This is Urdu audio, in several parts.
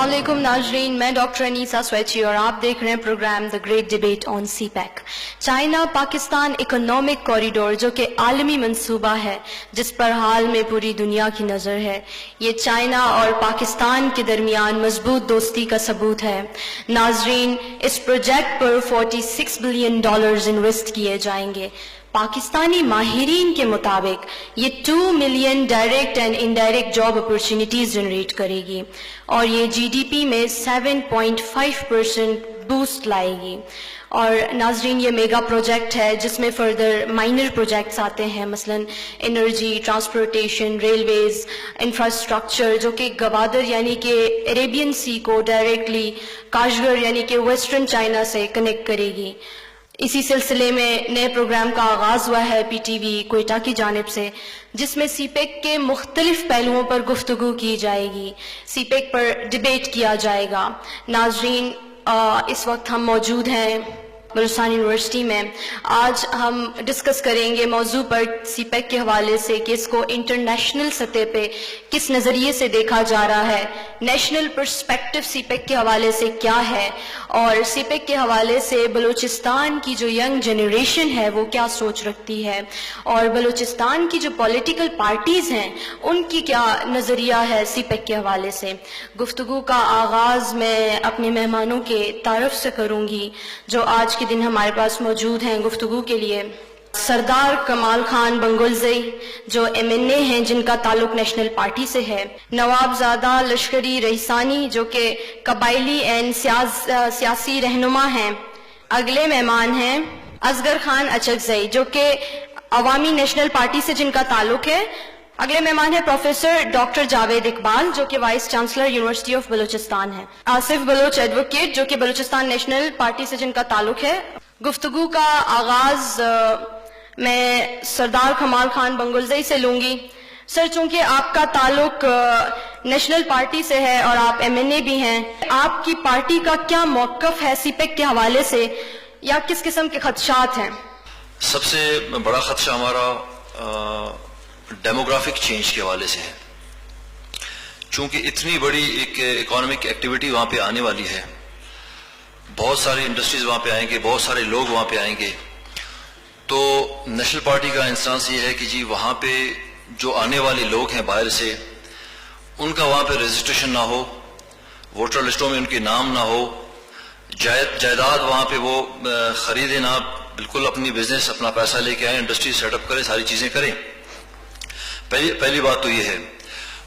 السلام علیکم ناظرین، میں ڈاکٹر انیسہ سویچی اور آپ دیکھ رہے ہیں program the great debate on CPEC. China Pakistan economic corridor جو کہ عالمی منصوبہ ہے جس پر حال میں پوری دنیا کی نظر ہے، یہ چائنا اور پاکستان کے درمیان مضبوط دوستی کا ثبوت ہے۔ ناظرین، اس پروجیکٹ پر $46 بلین انویسٹ کیے جائیں گے۔ پاکستانی ماہرین کے مطابق یہ 2 million direct and indirect job opportunities generate کرے گی اور یہ جی ڈی پی میں 7.5% بوسٹ لائے گی۔ اور ناظرین، یہ میگا پروجیکٹ ہے جس میں فردر مائنر پروجیکٹس آتے ہیں، مثلا انرجی، ٹرانسپورٹیشن، ریلویز، انفراسٹرکچر، جو کہ گوادر یعنی کہ عربین سی کو ڈائریکٹلی کاشغر یعنی کہ ویسٹرن چائنا سے کنیکٹ کرے گی۔ اسی سلسلے میں نئے پروگرام کا آغاز ہوا ہے پی ٹی وی کوئٹہ کی جانب سے، جس میں سی پیک کے مختلف پہلوؤں پر گفتگو کی جائے گی، سی پیک پر ڈیبیٹ کیا جائے گا۔ ناظرین، اس وقت ہم موجود ہیں بلوچستان یونیورسٹی میں۔ آج ہم ڈسکس کریں گے موضوع پر سی پیک کے حوالے سے کہ اس کو انٹرنیشنل سطح پہ کس نظریے سے دیکھا جا رہا ہے، نیشنل پرسپیکٹو سی پیک کے حوالے سے کیا ہے، اور سی پیک کے حوالے سے بلوچستان کی جو ینگ جنریشن ہے وہ کیا سوچ رکھتی ہے، اور بلوچستان کی جو پولیٹیکل پارٹیز ہیں ان کی کیا نظریہ ہے سی پیک کے حوالے سے۔ گفتگو کا آغاز میں اپنے مہمانوں کے تعارف سے کروں گی جو آج کے دن ہمارے پاس موجود ہیں گفتگو کے لیے۔ سردار کمال خان بنگلزئی جو ایم این اے ہیں جن کا تعلق نیشنل پارٹی سے ہے، نواب زادہ لشکری رئیسانی جو کہ قبائلی اینڈ سیاسی رہنما ہیں۔ اگلے مہمان ہیں اصغر خان اچکزئی جو کہ عوامی نیشنل پارٹی سے جن کا تعلق ہے۔ اگلے مہمان ہے پروفیسر ڈاکٹر جاوید اقبال جو کہ vice chancellor university of Balochistan ہے۔ آصف بلوچ ایڈوکیٹ جو کہ بلوچستان نیشنل پارٹی سے جن کا تعلق ہے۔ گفتگو کا آغاز میں سردار کمال خان بنگلزئی سے لوں گی۔ سر، چونکہ آپ کا تعلق نیشنل پارٹی سے ہے اور آپ ایم این اے بھی ہیں، آپ کی پارٹی کا کیا موقف ہے سی پیک کے حوالے سے، یا کس قسم کے خدشات ہیں؟ سب سے بڑا خدشہ ہمارا ڈیموگرافک چینج کے حوالے سے ہے، چونکہ اتنی بڑی ایک اکانومک ایکٹیویٹی وہاں پہ آنے والی ہے، بہت ساری انڈسٹریز وہاں پہ آئیں گے، بہت سارے لوگ وہاں پہ آئیں گے، تو نیشنل پارٹی کا انسٹانس یہ ہے کہ جی وہاں پہ جو آنے والے لوگ ہیں باہر سے، ان کا وہاں پہ رجسٹریشن نہ ہو، ووٹر لسٹوں میں ان کے نام نہ ہو، جائیداد وہاں پہ وہ خریدے نہ، بالکل اپنی بزنس اپنا پیسہ لے کے آئیں، انڈسٹری سیٹ اپ کریں، ساری چیزیں کریں۔ پہلی بات تو یہ ہے۔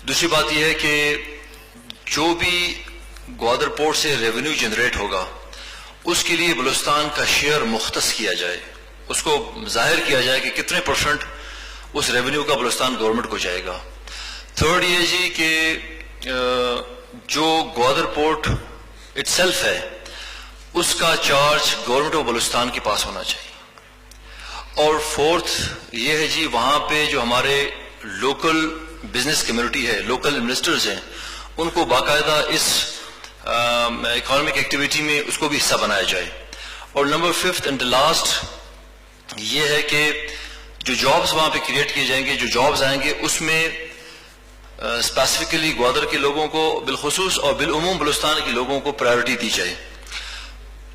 دوسری بات یہ ہے کہ جو بھی گوادر پورٹ سے ریونیو جنریٹ ہوگا اس کے لیے بلوچستان کا شیئر مختص کیا جائے، اس کو ظاہر کیا جائے کہ کتنے پرسنٹ اس ریونیو کا بلوچستان گورنمنٹ کو جائے گا۔ تھرڈ یہ جی کہ جو گوادر پورٹ اٹ سیلف ہے اس کا چارج گورنمنٹ آف بلوچستان کے پاس ہونا چاہیے۔ اور فورتھ یہ ہے جی وہاں پہ جو ہمارے لوکل بزنس کمیونٹی ہے، لوکل انویسٹرز ہیں، ان کو باقاعدہ اس اکانومک ایکٹیویٹی میں اس کو بھی حصہ بنایا جائے۔ اور نمبر ففتھ اینڈ لاسٹ یہ ہے کہ جو جابز وہاں پہ کریٹ کیے جائیں گے، جو جابز آئیں گے، اس میں اسپیسیفکلی گوادر کے لوگوں کو بالخصوص اور بالعموم بلوچستان کے لوگوں کو پرائیورٹی دی جائے۔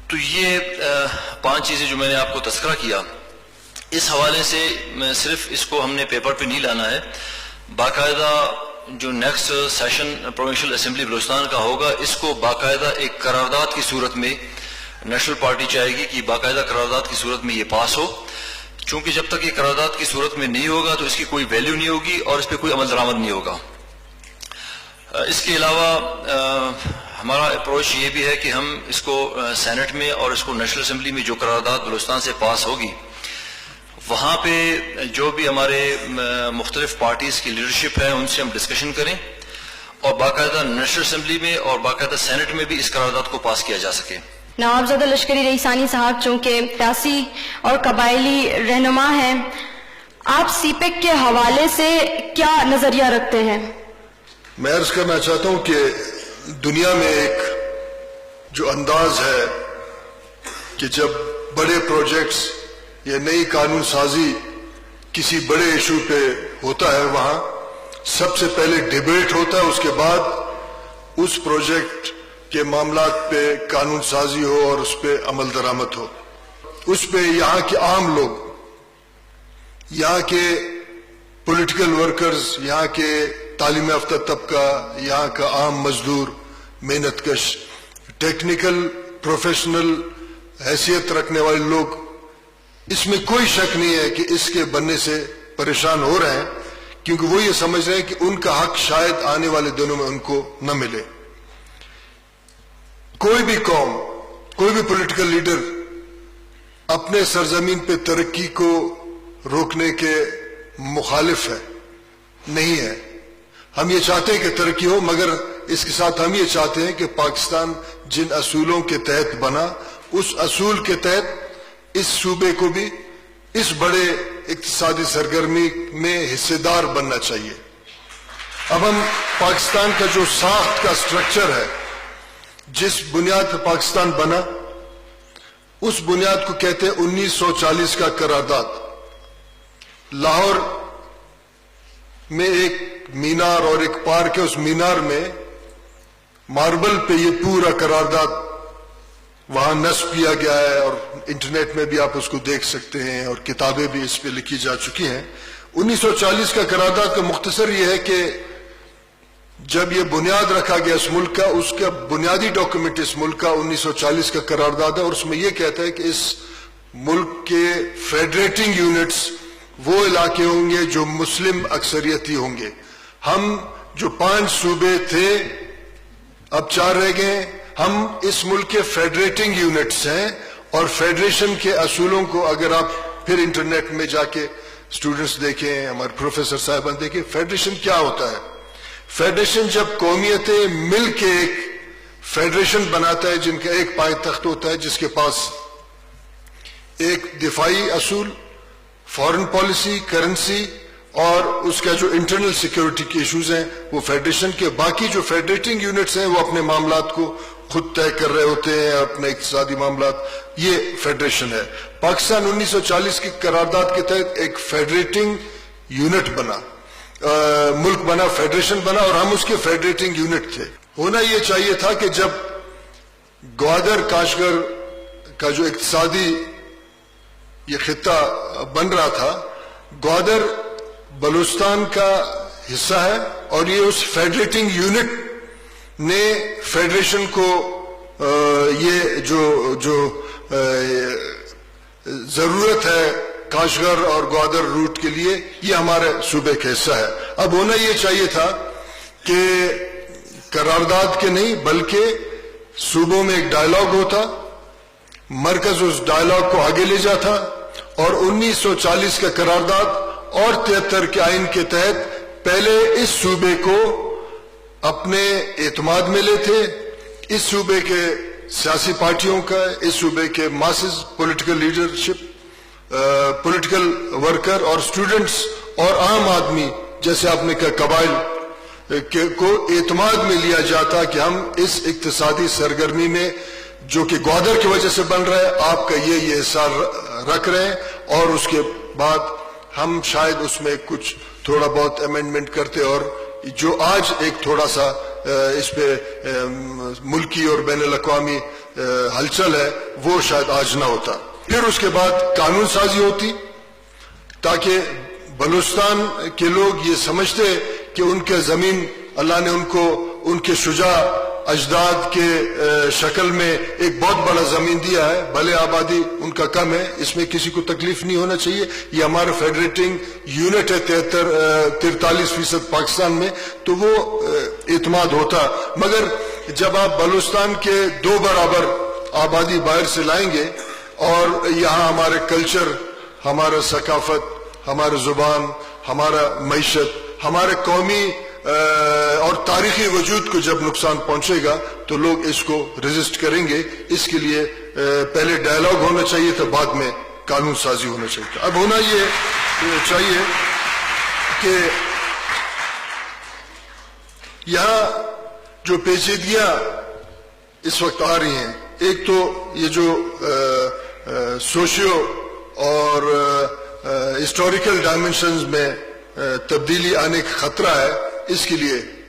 تو یہ 5 چیزیں جو میں نے آپ کو تذکرہ کیا، اس حوالے سے میں صرف اس کو ہم نے پیپر پہ نہیں لانا ہے، باقاعدہ جو next session provincial assembly Balochistan کا ہوگا اس کو باقاعدہ ایک قرارداد کی صورت میں نیشنل پارٹی چاہے گی کہ باقاعدہ قرارداد کی صورت میں یہ پاس ہو، چونکہ جب تک یہ قرارداد کی صورت میں نہیں ہوگا تو اس کی کوئی ویلیو نہیں ہوگی اور اس پہ کوئی عمل درآمد نہیں ہوگا۔ اس کے علاوہ ہمارا اپروچ یہ بھی ہے کہ ہم اس کو سینٹ میں اور اس کو نیشنل اسمبلی میں جو قرارداد بلوچستان سے پاس ہوگی وہاں پہ جو بھی ہمارے مختلف پارٹیز کی لیڈرشپ ہے ان سے ہم ڈسکشن کریں اور باقاعدہ نیشنل اسمبلی میں اور باقاعدہ سینٹ میں بھی اس قرارداد کو پاس کیا جا سکے۔ نواب زادہ لشکری رئیسانی صاحب چونکہ سیاسی اور قبائلی رہنما ہیں، آپ سی پیک کے حوالے سے کیا نظریہ رکھتے ہیں؟ میں عرض کرنا چاہتا ہوں کہ دنیا میں ایک جو انداز ہے کہ جب بڑے پروجیکٹس یا نئی قانون سازی کسی بڑے ایشو پہ ہوتا ہے وہاں سب سے پہلے ڈیبیٹ ہوتا ہے، اس کے بعد اس پروجیکٹ کے معاملات پہ قانون سازی ہو اور اس پہ عمل درآمد ہو. اس پہ یہاں کے عام لوگ، یہاں کے پولیٹیکل ورکرز، یہاں کے تعلیم یافتہ طبقہ، یہاں کا عام مزدور، محنت کش، ٹیکنیکل پروفیشنل حیثیت رکھنے والے لوگ، اس میں کوئی شک نہیں ہے کہ اس کے بننے سے پریشان ہو رہے ہیں، کیونکہ وہ یہ سمجھ رہے ہیں کہ ان کا حق شاید آنے والے دنوں میں ان کو نہ ملے. کوئی بھی قوم، کوئی بھی پولیٹیکل لیڈر اپنے سرزمین پہ ترقی کو روکنے کے مخالف ہے نہیں ہے. ہم یہ چاہتے ہیں کہ ترقی ہو، مگر اس کے ساتھ ہم یہ چاہتے ہیں کہ پاکستان جن اصولوں کے تحت بنا، اس اصول کے تحت اس صوبے کو بھی اس بڑے اقتصادی سرگرمی میں حصے دار بننا چاہیے. اب ہم پاکستان کا جو ساخت کا سٹرکچر ہے، جس بنیاد پہ پاکستان بنا، اس بنیاد کو کہتے ہیں 1940 کا قرارداد. لاہور میں ایک مینار اور ایک پارک ہے، اس مینار میں ماربل پہ یہ پورا قرارداد وہاں نصب کیا گیا ہے، اور انٹرنیٹ میں بھی آپ اس کو دیکھ سکتے ہیں، اور کتابیں بھی اس پہ لکھی جا چکی ہیں. 1940 کا قرارداد کا مختصر یہ ہے کہ جب یہ بنیاد رکھا گیا اس ملک کا، اس کا بنیادی ڈاکومنٹ اس ملک کا 1940 کا قرارداد ہے، اور اس میں یہ کہتا ہے کہ اس ملک کے فیڈریٹنگ یونٹس وہ علاقے ہوں گے جو مسلم اکثریتی ہوں گے. ہم جو 5 صوبے تھے اب 4 رہ گئے. ہم اس ملک کے فیڈریٹنگ یونٹس ہیں، اور فیڈریشن کے اصولوں کو اگر آپ پھر انٹرنیٹ میں جا کے اسٹوڈنٹس دیکھیں، ہمارے پروفیسر صاحبان دیکھیں، فیڈریشن کیا ہوتا ہے. فیڈریشن جب قومیتیں مل کے ایک فیڈریشن بناتا ہے جن کا ایک پائے تخت ہوتا ہے، جس کے پاس ایک دفاعی اصول، فارن پالیسی، کرنسی اور اس کا جو انٹرنل سیکیورٹی کے ایشوز ہیں وہ فیڈریشن کے. باقی جو فیڈریٹنگ یونٹس ہیں وہ اپنے معاملات کو خود طے کر رہے ہوتے ہیں، اپنے اقتصادی معاملات. یہ فیڈریشن ہے. پاکستان 1940 کی قرارداد کے تحت ایک فیڈریٹنگ یونٹ بنا، ملک بنا، فیڈریشن بنا، اور ہم اس کے فیڈریٹنگ یونٹ تھے. ہونا یہ چاہیے تھا کہ جب گوادر کاشغر کا جو اقتصادی یہ خطہ بن رہا تھا، گوادر بلوچستان کا حصہ ہے، اور یہ اس فیڈریٹنگ یونٹ نے فیڈریشن کو یہ جو ضرورت ہے کاشغر اور گوادر روٹ کے لیے، یہ ہمارے صوبے کا حصہ ہے. اب ہونا یہ چاہیے تھا کہ قرارداد کے نہیں بلکہ صوبوں میں ایک ڈائلاگ ہوتا، مرکز اس ڈائلاگ کو آگے لے جاتا، اور 1940 کا قرارداد اور 73 کے آئین کے تحت پہلے اس صوبے کو اپنے اعتماد میں لیتے. اس صوبے کے سیاسی پارٹیوں کا، اس صوبے کے masses, political leadership, political worker اور اسٹوڈنٹس اور عام آدمی، جیسے آپ نے کہا قبائل کو اعتماد میں لیا جاتا کہ ہم اس اقتصادی سرگرمی میں جو کہ گوادر کی وجہ سے بن رہا ہے، آپ کا یہ حصہ رکھ رہے ہیں، اور اس کے بعد ہم شاید اس میں کچھ تھوڑا بہت امینڈمنٹ کرتے، اور جو آج ایک تھوڑا سا اس پہ ملکی اور بین الاقوامی ہلچل ہے وہ شاید آج نہ ہوتا. پھر اس کے بعد قانون سازی ہوتی تاکہ بلوچستان کے لوگ یہ سمجھتے کہ ان کے زمین اللہ نے ان کو ان کے شجاع اجداد کے شکل میں ایک بہت بڑا زمین دیا ہے، بھلے آبادی ان کا کم ہے، اس میں کسی کو تکلیف نہیں ہونا چاہیے. یہ ہمارا فیڈریٹنگ یونٹ ہے 43% پاکستان میں، تو وہ اعتماد ہوتا. مگر جب آپ بلوچستان کے 2 برابر آبادی باہر سے لائیں گے، اور یہاں ہمارے کلچر، ہمارا ثقافت، ہمارا زبان، ہمارا معیشت، ہمارے قومی اور تاریخی وجود کو جب نقصان پہنچے گا تو لوگ اس کو ریزسٹ کریں گے. اس کے لیے پہلے ڈائلاگ ہونا چاہیے تھا، بعد میں قانون سازی ہونا چاہیے تھا. اب ہونا یہ چاہیے کہ یہاں جو پیچیدگیاں اس وقت آ رہی ہیں، ایک تو یہ جو سوشیو اور ہسٹوریکل ڈائمنشنز میں تبدیلی آنے کا خطرہ ہے، اس کے لیے